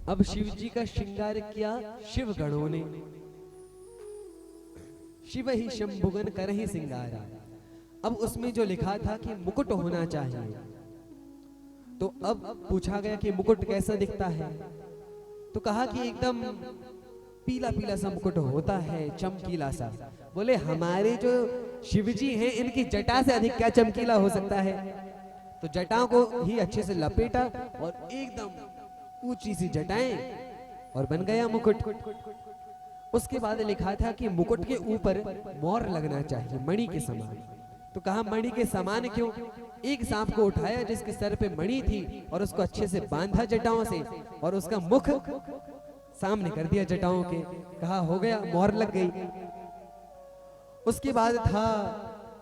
अब शिव जी का श्रृंगार किया शिव गणों ने, शिव ही शंभुगन कर ही सिंगारा। अब उसमें जो लिखा था कि मुकुट होना चाहिए, तो अब पूछा गया कि मुकुट कैसा दिखता है, तो कहा कि एकदम पीला पीला सा मुकुट होता है, चमकीला सा। बोले हमारे जो शिवजी हैं इनकी जटा से अधिक क्या चमकीला हो सकता है। तो जटाओं को ही अच्छे से लपेटा और एकदम ऊंची सी जटाएं और बन गया मुकुट। उसके बाद लिखा था कि मुकुट के ऊपर मोर लगना चाहिए मणि के समान। तो कहा मणि के समान क्यों? एक सांप को उठाया जिसके सर पे मणि थी और उसको अच्छे से बांधा जटाओं से और उसका मुख सामने कर दिया जटाओं के। कहा हो गया, मोहर लग गई। उसके बाद था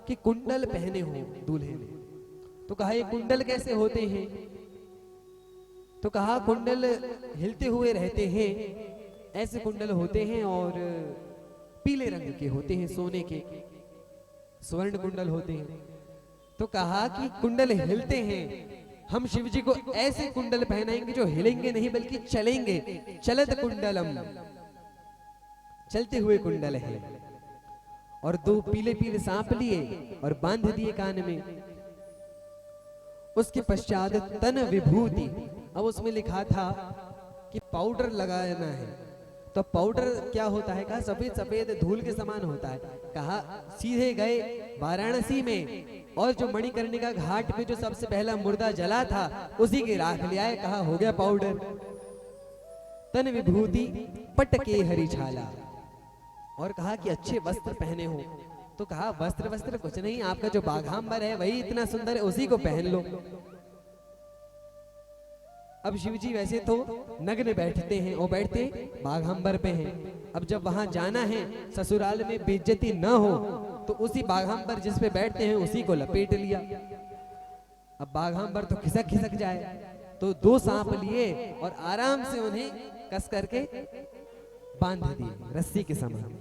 कि कुंडल पहने हो दूल्हे ने। तो कहा ये कुंडल कैसे होते हैं? तो कहा कुंडल हिलते हुए रहते हैं, ऐसे कुंडल होते हैं और पीले रंग के होते हैं, सोने के स्वर्ण कुंडल होते हैं। तो कहा कि कुंडल हिलते हैं, हम शिव जी को ऐसे कुंडल पहनाएंगे जो हिलेंगे नहीं बल्कि चलेंगे। चलत कुंडलम, चलते हुए कुंडल है। और दो पीले पीले सांप लिए और बांध दिए कान में। उसके पश्चात तन विभूति। अब उसमें लिखा था कि पाउडर लगाना है। तो पाउडर क्या होता है? कहा सफेद सफेद धूल के समान होता है। कहा सीधे गए वाराणसी में और जो मणिकर्णिका घाट पे जो सबसे पहला मुर्दा जला था उसी के राख ले आए। कहा हो गया पाउडर। तन विभूति पटके हरी छाला। और कहा कि अच्छे वस्त्र पहने हो। तो कहा वस्त्र वस्त्र कुछ नहीं, आपका जो बाघांबर है वही इतना सुंदर है, उसी को पहन लो। अब शिवजी वैसे तो नग्न बैठते हैं, वो बैठते बाघांबर पे हैं। अब जब वहां जाना है ससुराल में बेइज्जती न हो तो उसी बाघांबर जिस पे बैठते हैं उसी को लपेट लिया। अब बाघांबर तो खिसक खिसक जाए, तो दो सांप लिए और आराम से उन्हें कस करके बांध दिए रस्सी के समान।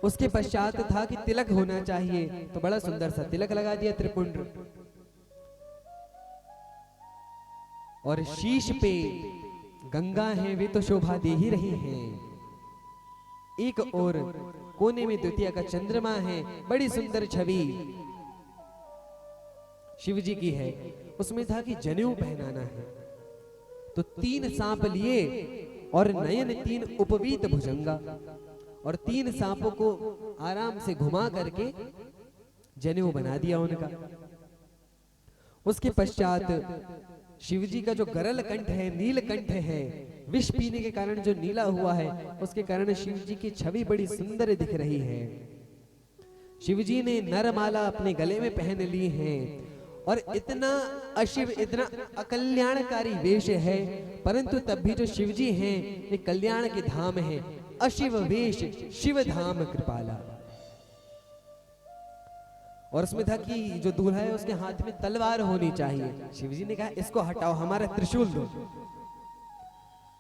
उसके पश्चात था कि तिलक होना चाहिए, तो बड़ा सुंदर सा तिलक लगा दिया त्रिपुंड। और शीश पे गंगा है, वे तो शोभा दे ही रही हैं। एक और कोने में द्वितीय का चंद्रमा है, बड़ी सुंदर छवि शिव जी की है। उसमें था कि जनेऊ पहनाना है। तो तीन सांप लिए और नयन तीन उपवीत भुजंगा, और तीन सांपों को आराम से घुमा करके जनेऊ बना दिया उनका। उसके पश्चात शिवजी का जो गरल कंठ है, नीलकंठ है, विष पीने के कारण जो नीला हुआ है, उसके कारण शिवजी की छवि बड़ी सुंदर दिख रही है। शिवजी ने नरमाला अपने गले में पहन ली है और इतना अशिव, इतना अकल्याणकारी वेश है, परंतु तब भी जो शिवजी हैं ये कल्याण के धाम है। अशिव वेश शिव धाम कृपाला। और उसमें था कि जो दूल्हा है उसके हाथ में तलवार होनी चाहिए। शिवजी ने कहा इसको हटाओ, हमारा त्रिशूल दो।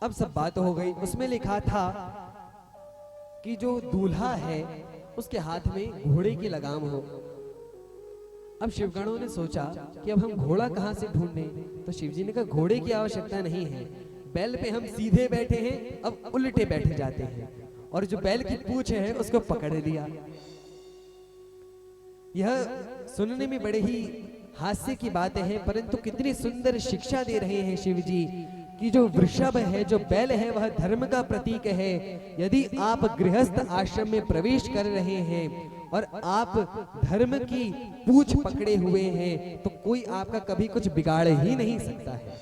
अब सब बात हो गई। उसमें लिखा था कि जो दूल्हा है उसके हाथ में घोड़े की लगाम हो। अब शिवगणों ने सोचा कि अब हम घोड़ा कहां से ढूंढें? तो शिवजी ने कहा घोड़े की आवश्यकता नहीं है, बैल पे हम सीधे बैठे हैं, अब उल्टे बैठ जाते हैं। और जो बैल की पूंछ है उसको पकड़ लिया। यह सुनने में बड़े ही हास्य की बात है, परंतु कितनी सुंदर शिक्षा दे रहे हैं शिवजी कि जो वृषभ है, जो बैल है, वह धर्म का प्रतीक है। यदि आप गृहस्थ आश्रम में प्रवेश कर रहे हैं और आप धर्म की पूंछ पकड़े हुए हैं तो कोई आपका कभी कुछ बिगाड़ ही नहीं सकता है।